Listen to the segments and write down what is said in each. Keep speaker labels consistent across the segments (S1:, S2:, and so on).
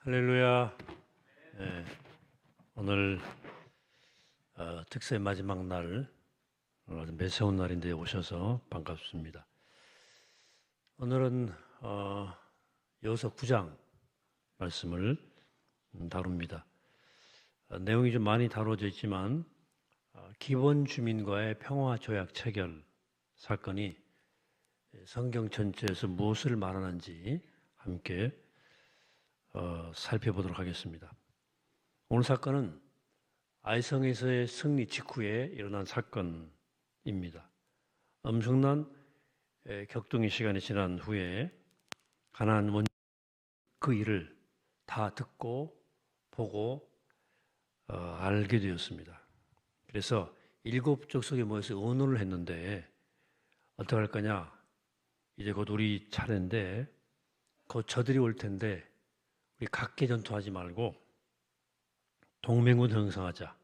S1: 할렐루야. 네, 오늘 특세 마지막 날, 아주 매서운 날인데 오셔서 반갑습니다. 오늘은 여호수아 9장 말씀을 다룹니다. 내용이 좀 많이 다뤄져 있지만 기본 주민과의 평화 조약 체결 사건이 성경 전체에서 무엇을 말하는지 함께 살펴보도록 하겠습니다. 오늘 사건은 아이성에서의 승리 직후에 일어난 사건입니다. 엄청난 격동의 시간이 지난 후에 가나안 원주 그 일을 다 듣고 보고 알게 되었습니다. 그래서 7 족속에 모여서 의논을 했는데 어떻게 할 거냐? 이제 곧 우리 차례인데 곧 저들이 올 텐데 우리 각계 전투하지 말고 동맹군 형성하자.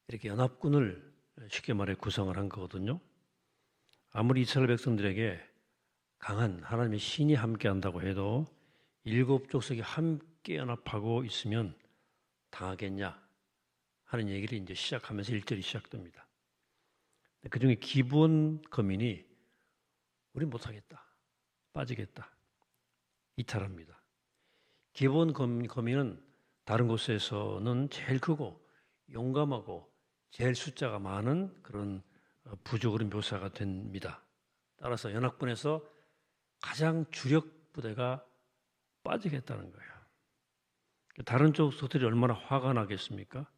S1: 이렇게 연합군을 쉽게 말해 구성을 한 거거든요. 아무리 이스라엘 백성들에게 강한 하나님의 신이 함께한다고 해도 7 족속이 함께 연합하고 있으면 당하겠냐 하는 얘기를 이제 시작하면서 1절이 시작됩니다. 그 중에 기본 거민이 우리 못하겠다, 빠지겠다, 이탈합니다. 기본 거민은 다른 곳에서는 제일 크고 용감하고 제일 숫자가 많은 그런 부족으로 묘사가 됩니다. 따라서 연합군에서 가장 주력 부대가 빠지겠다는 거예요. 다른 쪽 소들이 얼마나 화가 나겠습니까?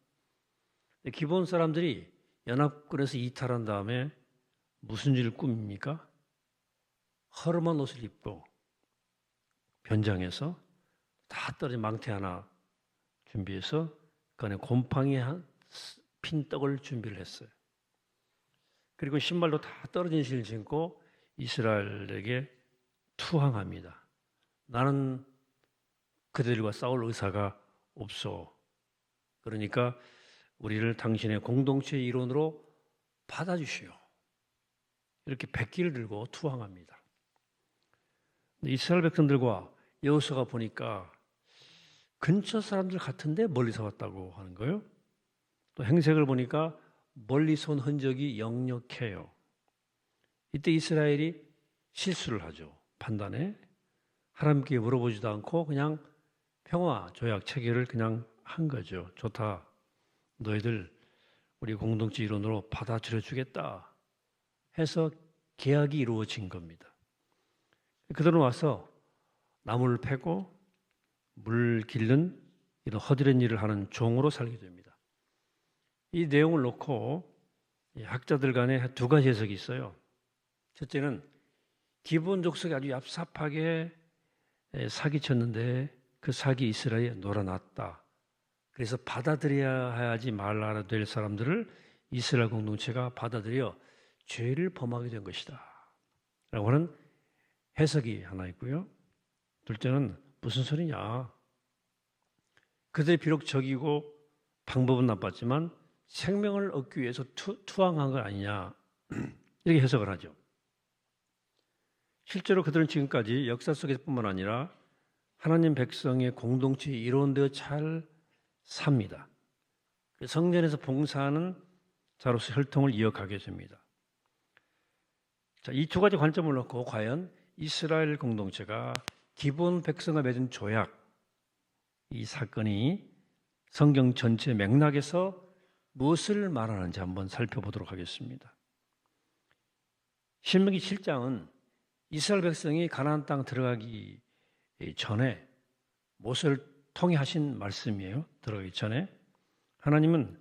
S1: 기본 사람들이 연합군에서 이탈한 다음에 무슨 일을 꾸밉니까? 허름한 옷을 입고 변장해서 다 떨어진 망태 하나 준비해서 그 안에 곰팡이 핀 떡을 준비를 했어요. 그리고 신발도 다 떨어진 신을 신고 이스라엘에게 투항합니다. 나는 그들과 싸울 의사가 없어. 그러니까 우리를 당신의 공동체의 일원으로 받아주시오. 이렇게 백기를 들고 투항합니다. 이스라엘 백성들과 여호수아가 보니까 근처 사람들 같은데 멀리서 왔다고 하는 거예요. 또 행색을 보니까 멀리서 온 흔적이 역력해요. 이때 이스라엘이 실수를 하죠. 판단에. 하나님께 물어보지도 않고 그냥 평화 조약 체결을 그냥 한 거죠. 좋다. 너희들 우리 공동체 일원으로 받아들여 주겠다 해서 계약이 이루어진 겁니다. 그들은 와서 나무를 패고 물 길른 이런 허드렛 일을 하는 종으로 살게 됩니다. 이 내용을 놓고 학자들 간에 2가지 해석이 있어요. 첫째는 기본 족속이 아주 얍삽하게 사기쳤는데 그 사기 이스라엘에 놀아놨다. 그래서 받아들여야 하지 말아야 될 사람들을 이스라엘 공동체가 받아들여 죄를 범하게 된 것이다 라고 하는 해석이 하나 있고요. 둘째는 무슨 소리냐? 그들이 비록 적이고 방법은 나빴지만 생명을 얻기 위해서 투항한 거 아니냐 이렇게 해석을 하죠. 실제로 그들은 지금까지 역사 속에서뿐만 아니라 하나님 백성의 공동체의 일원되어 잘 삽니다. 성전에서 봉사하는 자로서 혈통을 이어가게 됩니다. 자, 이 2가지 관점을 놓고 과연 이스라엘 공동체가 기본 백성과 맺은 조약, 이 사건이 성경 전체 맥락에서 무엇을 말하는지 한번 살펴보도록 하겠습니다. 신명기 7장은 이스라엘 백성이 가나안 땅 들어가기 전에 모세를 통해 하신 말씀이에요. 들어가기 전에 하나님은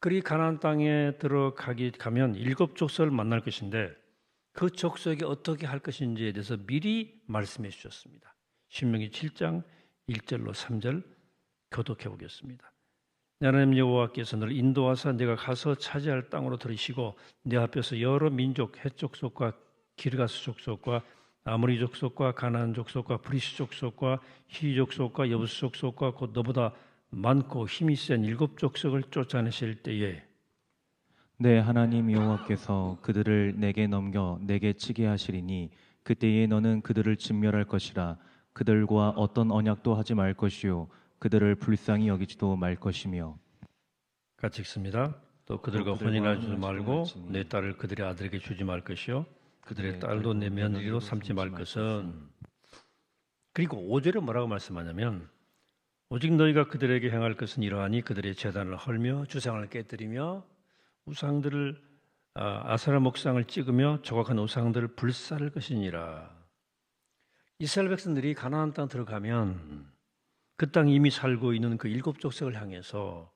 S1: 그리 가나안 땅에 가면 7 족속을 만날 것인데 그 족속이 어떻게 할 것인지에 대해서 미리 말씀해 주셨습니다. 신명기 7장 1절로 3절 교독해 보겠습니다. 내 하나님 여호와께서 너를 인도하사 네가 가서 차지할 땅으로 들이시고 네 앞에서 여러 민족 헷 족속과 기르가스 족속과 아모리 족속과 가나안 족속과 브리스 족속과 히 족속과 여부스 족속과 곧 너보다 많고 힘이 센 7 족속을 쫓아내실 때에
S2: 내 하나님 여호와께서 그들을 내게 넘겨 내게 치게 하시리니 그때에 너는 그들을 진멸할 것이라. 그들과 어떤 언약도 하지 말 것이요 그들을 불쌍히 여기지도 말 것이며
S1: 같이 읽습니다. 또 그들과
S2: 그들과
S1: 혼인하지
S2: 혼인하지도
S1: 말고
S2: 말지니
S1: 내 딸을 그들의 아들에게 주지 말 것이요 그들의
S2: 내
S1: 딸도 내 며느리로 삼지 말 것은. 그리고 5절에 뭐라고 말씀하냐면 오직 너희가 그들에게 행할 것은 이러하니 그들의 제단을 헐며 주상을 깨뜨리며 우상들을 아세라 목상을 찍으며 조각한 우상들을 불사를 것이니라. 이스라엘 백성들이 가나안 땅 들어가면 그 땅 이미 살고 있는 그 7 족속을 향해서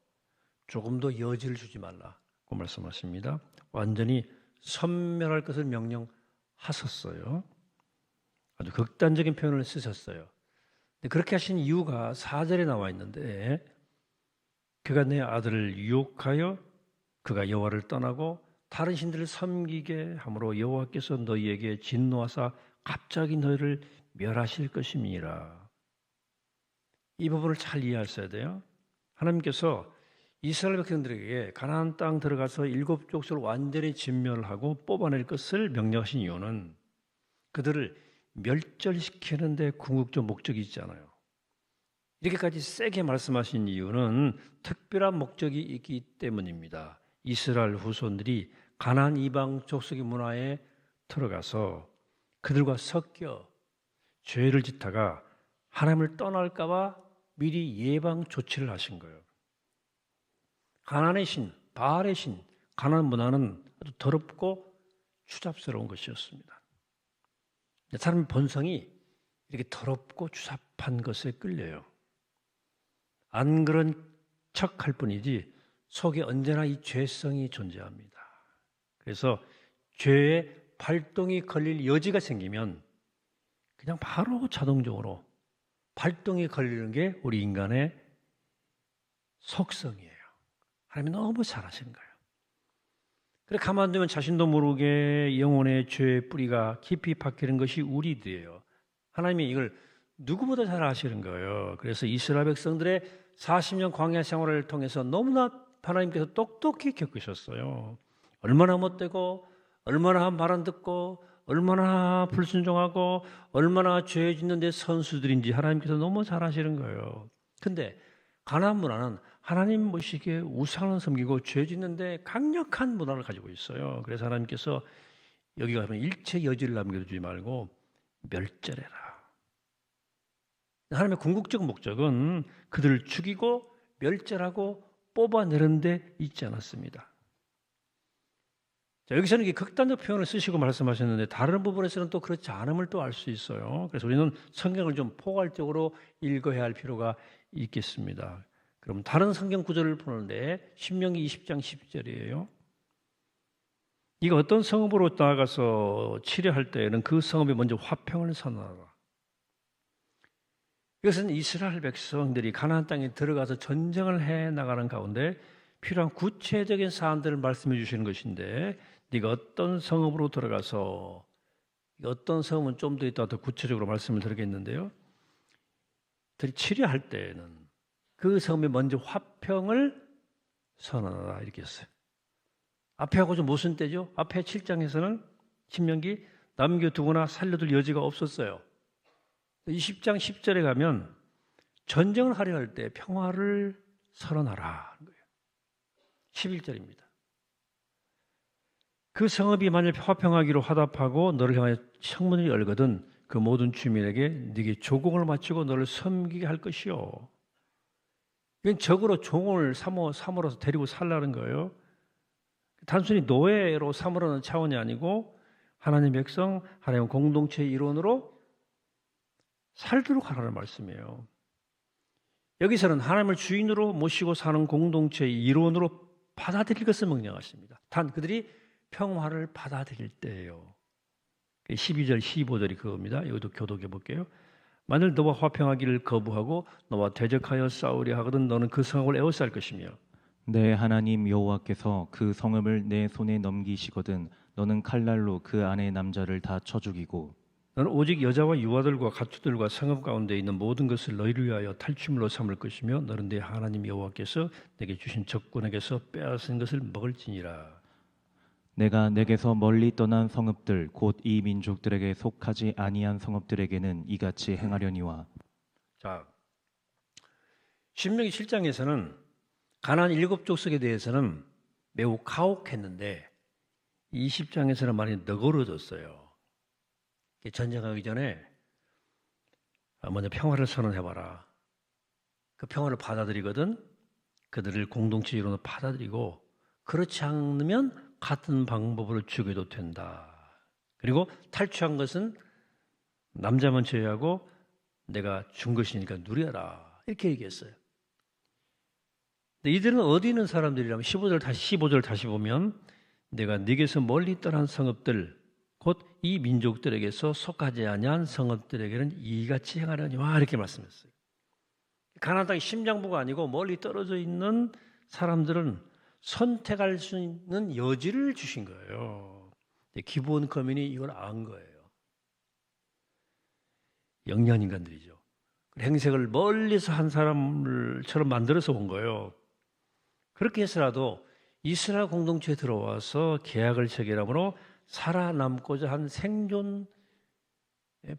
S1: 조금 더 여지를 주지 말라고 말씀하십니다. 완전히 섬멸할 것을 명령하셨어요. 아주 극단적인 표현을 쓰셨어요. 그렇게 하신 이유가 4절에 나와 있는데 그가 내 아들을 유혹하여 그가 여호와를 떠나고 다른 신들을 섬기게 함으로 여호와께서 너희에게 진노하사 갑자기 너희를 멸하실 것임이니라. 이 부분을 잘 이해하셔야 돼요. 하나님께서 이스라엘 백성들에게 가나안 땅 들어가서 7 족속을 완전히 진멸하고 뽑아낼 것을 명령하신 이유는 그들을 멸절시키는 데 궁극적 목적이 있잖아요. 이렇게까지 세게 말씀하신 이유는 특별한 목적이 있기 때문입니다. 이스라엘 후손들이 가나안 이방 족속의 문화에 들어가서 그들과 섞여 죄를 짓다가 하나님을 떠날까 봐 미리 예방 조치를 하신 거예요. 가나안의 신, 바알의 신, 가나안 문화는 아주 더럽고 추잡스러운 것이었습니다. 사람의 본성이 이렇게 더럽고 추잡한 것에 끌려요. 안 그런 척할 뿐이지 속에 언제나 이 죄성이 존재합니다. 그래서 죄의 발동이 걸릴 여지가 생기면 그냥 바로 자동적으로 발동이 걸리는 게 우리 인간의 속성이에요. 하나님이 너무 잘하시는 거예요. 그래 가만두면 자신도 모르게 영혼의 죄의 뿌리가 깊이 박히는 것이 우리들이에요. 하나님이 이걸 누구보다 잘 아시는 거예요. 그래서 이스라엘 백성들의 40년 광야 생활을 통해서 너무나 하나님께서 똑똑히 겪으셨어요. 얼마나 못되고 얼마나 한 말 안 듣고 얼마나 불순종하고 얼마나 죄 짓는 데 선수들인지 하나님께서 너무 잘 아시는 거예요. 근데 가나안 문화는 하나님 모시기에 우상을 섬기고 죄 짓는데 강력한 문화를 가지고 있어요. 그래서 하나님께서 여기 가면 일체 여지를 남겨두지 말고 멸절해라. 하나님의 궁극적 목적은 그들을 죽이고 멸절하고 뽑아내는 데 있지 않았습니다. 자, 여기서는 이렇게 극단적 표현을 쓰시고 말씀하셨는데 다른 부분에서는 또 그렇지 않음을 또 알 수 있어요. 그래서 우리는 성경을 좀 포괄적으로 읽어야 할 필요가 있겠습니다. 그럼 다른 성경 구절을 보는데 신명기 20장 10절이에요. 이거 어떤 성읍으로 나아가서 치려할 때에는 그 성읍에 먼저 화평을 선언하라. 이것은 이스라엘 백성들이 가나안 땅에 들어가서 전쟁을 해 나가는 가운데 필요한 구체적인 사안들을 말씀해 주시는 것인데 네가 어떤 성읍으로 들어가서 어떤 성은 좀 더 이따 더 구체적으로 말씀을 드리겠는데요. 치려할 때에는 그 성에 먼저 화평을 선언하라 이렇게 했어요. 앞에 하고 좀 무슨 때죠? 앞에 7장에서는 신명기 남겨두거나 살려둘 여지가 없었어요. 20장 10절에 가면 전쟁을 하려 할 때 평화를 선언하라 하는 거예요. 11절입니다. 그 성읍이 만일 화평하기로 화답하고 너를 향하여 창문을 열거든 그 모든 주민에게 네게 조공을 바치고 너를 섬기게 할 것이요. 이건 적으로 종을 삼으로서 데리고 살라는 거예요. 단순히 노예로 삼으라는 차원이 아니고 하나님 백성, 하나님 공동체의 일원으로 살도록 하라는 말씀이에요. 여기서는 하나님을 주인으로 모시고 사는 공동체의 일원으로 받아들일 것을 명령하십니다. 단 그들이 평화를 받아들일 때예요. 12절, 15절이 그겁니다. 이것도 교독해 볼게요. 만일 너와 화평하기를 거부하고 너와 대적하여 싸우려 하거든 너는 그 성읍을 에워쌀 것이며
S2: 내 하나님 여호와께서 그 성읍을 내 손에 넘기시거든 너는 칼날로 그 안의 남자를 다 쳐 죽이고
S1: 너는 오직 여자와 유아들과 가축들과 성읍 가운데 있는 모든 것을 너희를 위하여 탈취물로 삼을 것이며 너는 내 하나님 여호와께서 내게 주신 적군에게서 빼앗은 것을 먹을지니라.
S2: 내가 내게서 멀리 떠난 성읍들 곧 이 민족들에게 속하지 아니한 성읍들에게는 이같이 행하려니와.
S1: 자, 신명기 7장에서는 가나안 7족속에 대해서는 매우 가혹했는데 20장에서는 많이 너그러졌어요. 전쟁하기 전에 먼저 평화를 선언해봐라. 그 평화를 받아들이거든 그들을 공동체 이론으로 받아들이고, 그렇지 않으면 같은 방법으로 죽여도 된다. 그리고 탈취한 것은 남자만 제외하고 내가 준 것이니까 누려라. 이렇게 얘기했어요. 근데 이들은 어디 있는 사람들이라면 15절 다시 보면 내가 네게서 멀리 떠난 성읍들 곧 이 민족들에게서 속하지 아니한 성읍들에게는 이같이 행하려니와 이렇게 말씀했어요. 가나안 땅이 심장부가 아니고 멀리 떨어져 있는 사람들은 선택할 수 있는 여지를 주신 거예요. 기브온 커뮤니 이걸 안 거예요. 영리한 인간들이죠. 행색을 멀리서 한 사람처럼 만들어서 온 거예요. 그렇게 해서라도 이스라엘 공동체에 들어와서 계약을 체결함으로 살아남고자 한 생존의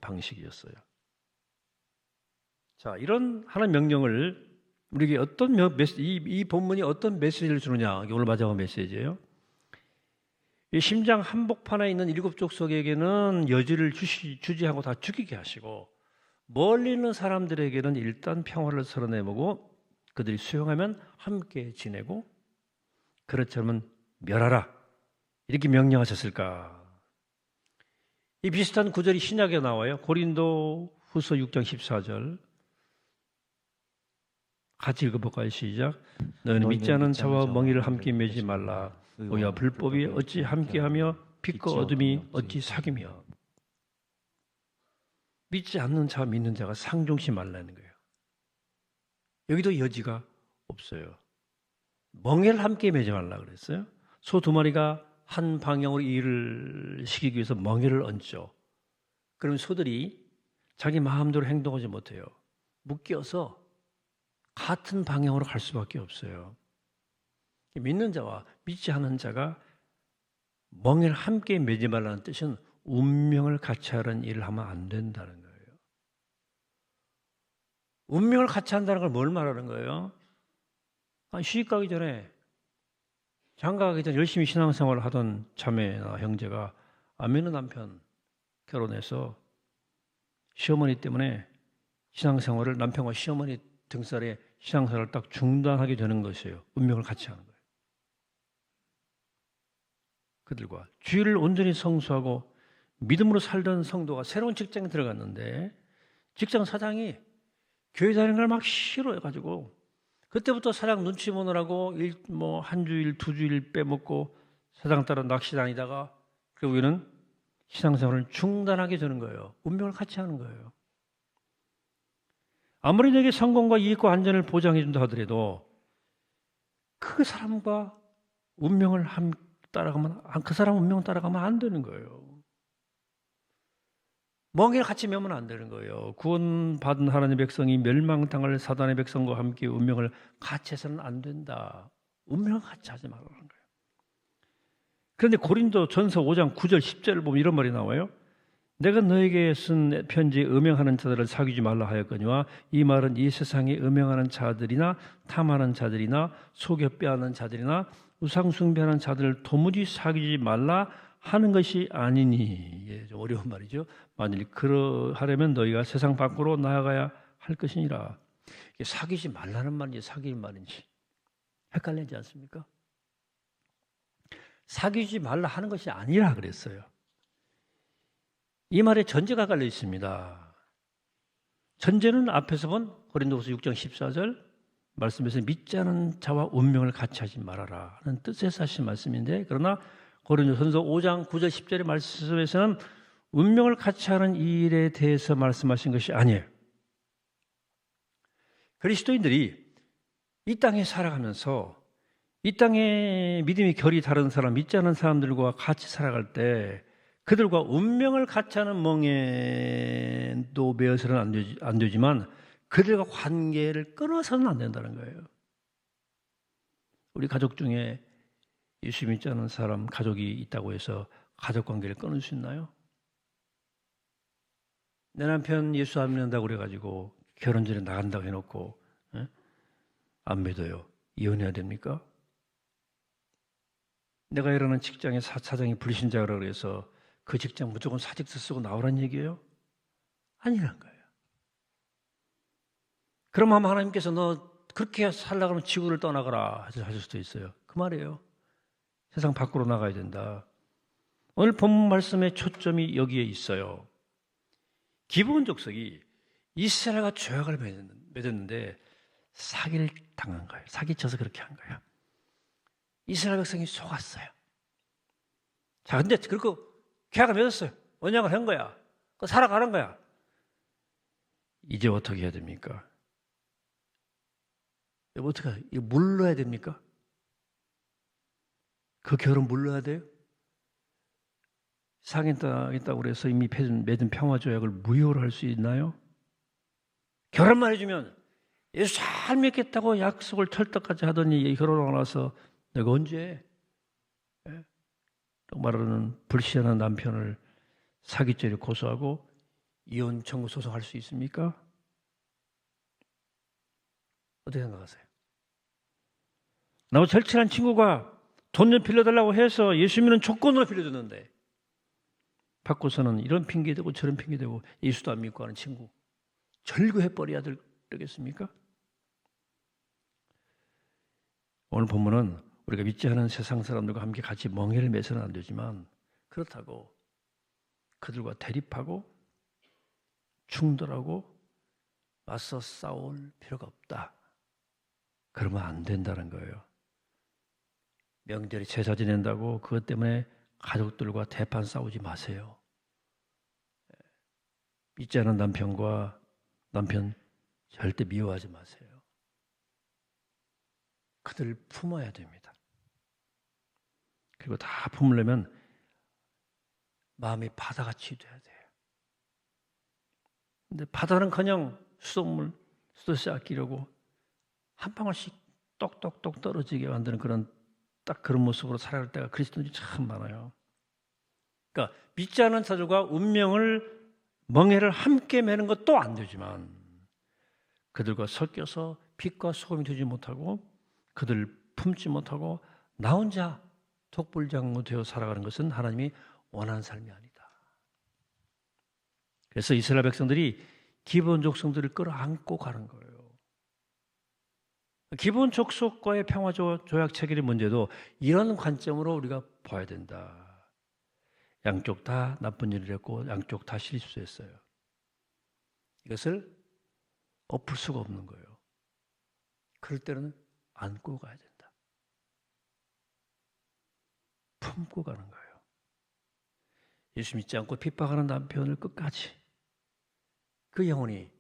S1: 방식이었어요. 자, 이런 하나님 명령을 우리에게 이 본문이 어떤 메시지를 주느냐, 이게 오늘 마지막 메시지예요. 이 심장 한복판에 있는 7족속에게는 여지를 주지 않고 다 죽이게 하시고, 멀리 있는 사람들에게는 일단 평화를 선언해보고 그들이 수용하면 함께 지내고, 그렇지 않으면 멸하라, 이렇게 명령하셨을까? 이 비슷한 구절이 신약에 나와요. 고린도 후서 6장 14절 같이 읽어볼까요? 시작. 너희는 믿지 않은 자와 멍에를 함께 매지 말라. 의와 불법이 어찌 함께하며 빛과 어둠이 어찌 사귀며. 믿지 않는 자와 믿는 자가 상종시 말라는 거예요. 여기도 여지가 없어요. 멍에를 함께 매지 말라 그랬어요. 소 2마리가 한 방향으로 일을 시키기 위해서 멍에를 얹죠. 그러면 소들이 자기 마음대로 행동하지 못해요. 묶여서 같은 방향으로 갈 수밖에 없어요. 믿는 자와 믿지 않은 자가 멍에를 함께 매지 말라는 뜻은 운명을 같이 하는 일을 하면 안 된다는 거예요. 운명을 같이 한다는 걸 뭘 말하는 거예요? 시집 가기 전에, 장가 가기 전에 열심히 신앙생활을 하던 자매나 형제가 안 믿는 남편 결혼해서 시어머니 때문에 신앙생활을, 남편과 시어머니 등살에 신앙생활을 딱 중단하게 되는 것이에요. 운명을 같이 하는 거예요. 그들과 주의를 온전히 성수하고 믿음으로 살던 성도가 새로운 직장에 들어갔는데 직장 사장이 교회 다니는 걸 막 싫어해가지고 그때부터 사장 눈치 보느라고 한 주일, 2주일 빼먹고 사장 따라 낚시 다니다가 결국에는 신앙생활을 중단하게 되는 거예요. 운명을 같이 하는 거예요. 아무리 내게 성공과 이익과 안전을 보장해 준다 하더라도 그 사람과 운명을 따라가면, 그 사람 운명 따라가면 안 되는 거예요. 멍에를 같이 매면 안 되는 거예요. 구원받은 하나님의 백성이 멸망당할 사단의 백성과 함께 운명을 같이 해서는 안 된다. 운명을 같이 하지 말라는 거예요. 그런데 고린도 전서 5장 9절 10절을 보면 이런 말이 나와요. 내가 너에게 쓴 편지에 음행하는 자들을 사귀지 말라 하였거니와, 이 말은 이 세상에 음행하는 자들이나 탐하는 자들이나 속여 빼앗는 자들이나 우상 숭배하는 자들을 도무지 사귀지 말라 하는 것이 아니니. 예, 좀 어려운 말이죠. 만일 그러하려면 너희가 세상 밖으로 나아가야 할 것이니라. 사귀지 말라는 말인지 사귀는 말인지 헷갈리지 않습니까? 사귀지 말라 하는 것이 아니라 그랬어요. 이 말에 전제가 깔려 있습니다. 전제는 앞에서 본 고린도후서 6장 14절 말씀에서 믿지 않은 자와 운명을 같이 하지 말아라 하는 뜻에서 하신 말씀인데, 그러나 고린도전서 5장 9절 10절의 말씀에서는 운명을 같이 하는 이 일에 대해서 말씀하신 것이 아니에요. 그리스도인들이 이 땅에 살아가면서 이 땅에 믿음의 결이 다른 사람, 믿지 않은 사람들과 같이 살아갈 때 그들과 운명을 같이 하는 멍에도 매어서는 안 되지만 그들과 관계를 끊어서는 안 된다는 거예요. 우리 가족 중에 예수 믿지 않은 사람 가족이 있다고 해서 가족 관계를 끊을 수 있나요? 내 남편 예수 안 믿는다고 그래가지고 결혼 전에 나간다고 해놓고 안 믿어요. 이혼해야 됩니까? 내가 일하는 직장의 사장이 불신자라고 해서 그 직장 무조건 사직서 쓰고 나오란 얘기예요? 아니란 거예요. 그럼 하나님께서 너 그렇게 살려고 하면 지구를 떠나가라 하실 수도 있어요. 그 말이에요. 세상 밖으로 나가야 된다. 오늘 본문 말씀의 초점이 여기에 있어요. 기브온 족속이 이스라엘과 조약을 맺었는데 사기를 당한 거예요. 사기쳐서 그렇게 한 거예요. 이스라엘 백성이 속았어요. 자, 근데 그리고 계약을 맺었어요. 언약을 한 거야. 살아가는 거야. 이제 어떻게 해야 됩니까? 어떻게 해야, 이거 물러야 됩니까? 그 결혼 물러야 돼요? 상했다고 그래서 이미 맺은 평화조약을 무효로 할 수 있나요? 결혼만 해주면 예수 잘 믿겠다고 약속을 철떡까지 하더니 결혼하고 나서 내가 언제 말하는 불신하는 남편을 사기죄를 고소하고 이혼 청구 소송할 수 있습니까? 어떻게 생각하세요? 나하고 절친한 친구가 돈 좀 빌려달라고 해서 예수 믿는 조건으로 빌려줬는데 받고서는 이런 핑계대고 저런 핑계대고 예수도 안 믿고 하는 친구 절교해버려야 되겠습니까? 오늘 본문은 우리가 믿지 않은 세상 사람들과 함께 같이 멍해를 매서는 안 되지만 그렇다고 그들과 대립하고 충돌하고 맞서 싸울 필요가 없다. 그러면 안 된다는 거예요. 명절에 제사 지낸다고 그것 때문에 가족들과 대판 싸우지 마세요. 믿지 않은 남편 절대 미워하지 마세요. 그들을 품어야 됩니다. 그리고 다 품으려면 마음이 바다같이 돼야 돼요. 근데 바다는커녕 수돗물, 수도세 아끼려고 한 방울씩 똑똑똑 떨어지게 만드는 딱 그런 모습으로 살아갈 때가 그리스도인들이 참 많아요. 그러니까 믿지 않은 자들과 운명을 멍해를 함께 매는 것도 안 되지만 그들과 섞여서 빛과 소금이 되지 못하고 그들을 품지 못하고 나 혼자 독불장구 되어 살아가는 것은 하나님이 원하는 삶이 아니다. 그래서 이스라엘 백성들이 기브온 족속들을 끌어안고 가는 거예요. 기브온 족속과의 평화조약 체결의 문제도 이런 관점으로 우리가 봐야 된다. 양쪽 다 나쁜 일을 했고 양쪽 다 실수했어요. 이것을 엎을 수가 없는 거예요. 그럴 때는 안고 가야 된다. 품고 가는 거예요. 예수 믿지 않고 핍박하는 남편을 끝까지 그 영혼이,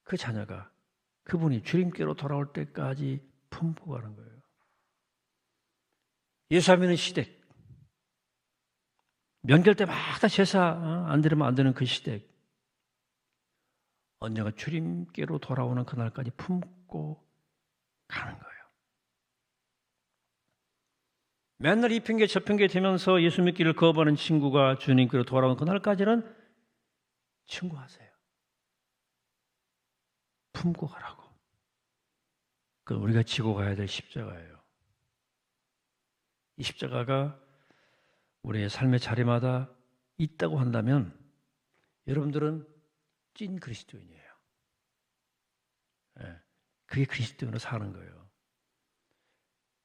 S1: 그 자녀가 그분이 주님께로 돌아올 때까지 품고 가는 거예요. 예수 안 믿는 시댁, 명절 때마다 제사 안 드리면 안 되는 그 시댁, 언젠가 주님께로 돌아오는 그날까지 품고 가는 거예요. 맨날 이 핑계 저 핑계 대면서 예수 믿기를 거부하는 친구가 주님께로 돌아오는 그날까지는 친구하세요. 품고 가라고. 그 우리가 지고 가야 될 십자가예요. 이 십자가가 우리의 삶의 자리마다 있다고 한다면 여러분들은 찐 그리스도인이에요. 그게 그리스도인으로 사는 거예요.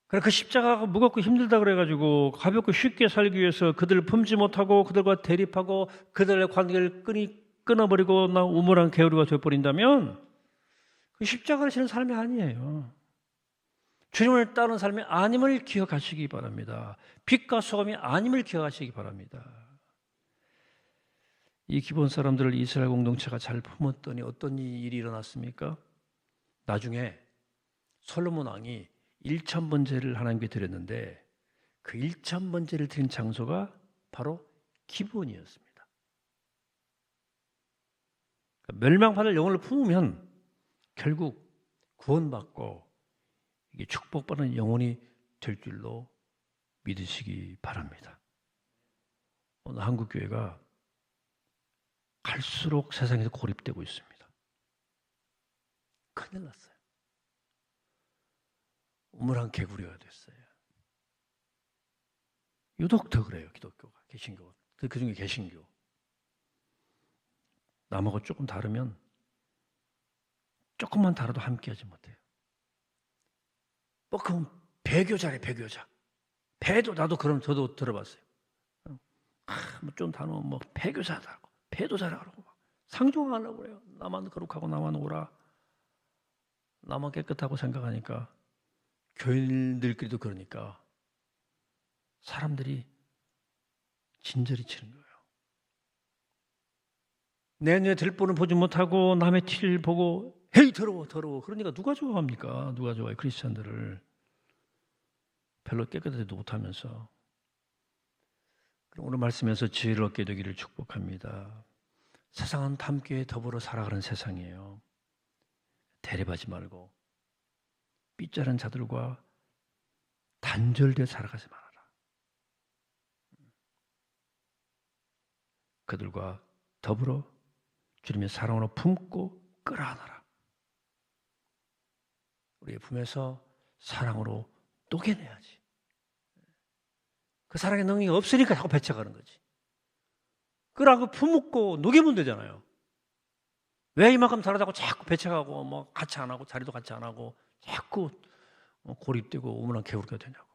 S1: 그래 그 십자가가 무겁고 힘들다 그래가지고 가볍고 쉽게 살기 위해서 그들을 품지 못하고 그들과 대립하고 그들의 관계를 끊어버리고 나 우물한 게으르가 되어버린다면 그 십자가를 지는 삶이 아니에요. 주님을 따르는 삶이 아님을 기억하시기 바랍니다. 빛과 소금이 아님을 기억하시기 바랍니다. 이 기브온 사람들을 이스라엘 공동체가 잘 품었더니 어떤 일이 일어났습니까? 나중에 솔로몬 왕이 1,000번제를 하나님께 드렸는데 그 1,000번제를 드린 장소가 바로 기브온이었습니다. 멸망받을 영혼을 품으면 결국 구원받고 이게 축복받는 영혼이 될 줄로 믿으시기 바랍니다. 오늘 한국 교회가 갈수록 세상에서 고립되고 있습니다. 큰일 났어요. 우물안 개구리가 됐어요. 유독 더 그래요. 기독교가, 개신교가. 그중에 개신교. 남하고 조금 다르면 조금만 다르도 함께하지 못해요. 뭐 그럼 배교자래, 배교자. 배도 나도 그럼 저도 들어봤어요. 뭐 좀 다르면 뭐 배교자라고, 배도자라고 상종하려고 그래요. 나만 거룩하고 나만 오라. 나만 깨끗하고 생각하니까 교인들끼리도 그러니까 사람들이 진저리 치는 거예요. 내 눈에 들보는 보지 못하고 남의 티를 보고 헤이 더러워 더러워. 그러니까 누가 좋아합니까? 누가 좋아해? 크리스찬들을 별로 깨끗하지도 못하면서. 오늘 말씀에서 지혜를 얻게 되기를 축복합니다. 세상은 함께 더불어 살아가는 세상이에요. 대립하지 말고 삐짜른 자들과 단절되어 살아가지 말아라. 그들과 더불어 주님의 사랑으로 품고 끌어안아라. 우리의 품에서 사랑으로 녹여내야지. 그 사랑의 능력이 없으니까 자꾸 배척하는 거지. 끌어안고 품고 녹이면 되잖아요. 왜 이만큼 다르다고 자꾸 배척하고 뭐 같이 안 하고 자리도 같이 안 하고 자꾸 고립되고 우물안 개구리가 되냐고.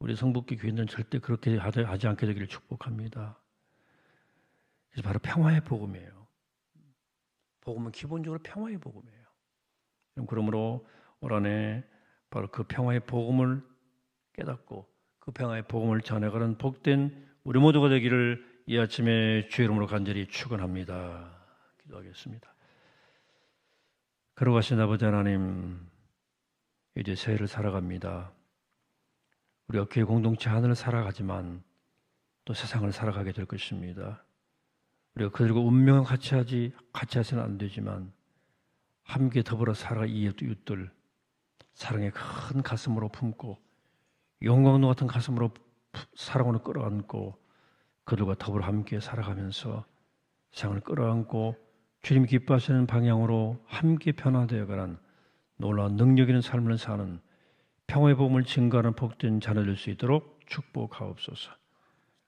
S1: 우리 성북교 교인들은 절대 그렇게 하지 않게 되기를 축복합니다. 그래서 바로 평화의 복음이에요. 복음은 기본적으로 평화의 복음이에요. 그러므로 올 한해 바로 그 평화의 복음을 깨닫고 그 평화의 복음을 전해가는 복된 우리 모두가 되기를 이 아침에 주의 이름으로 간절히 축원합니다. 기도하겠습니다. 걸어가신 아버지 하나님, 이제 새해를 살아갑니다. 우리가 교회 공동체 하늘을 살아가지만 또 세상을 살아가게 될 것입니다. 우리가 그들과 운명을 같이 해서는 안 되지만 함께 더불어 살아갈 이웃들 사랑의 큰 가슴으로 품고 영광도 같은 가슴으로 사랑으로 끌어안고 그들과 더불어 함께 살아가면서 세상을 끌어안고 주님 기뻐하시는 방향으로 함께 변화되어가는 놀라운 능력 있는 삶을 사는 평화의 복음을 증거하는 복된 자녀 될 수 있도록 축복하옵소서.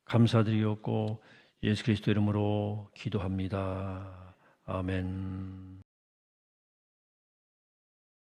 S1: 감사드리옵고 예수 그리스도 이름으로 기도합니다. 아멘.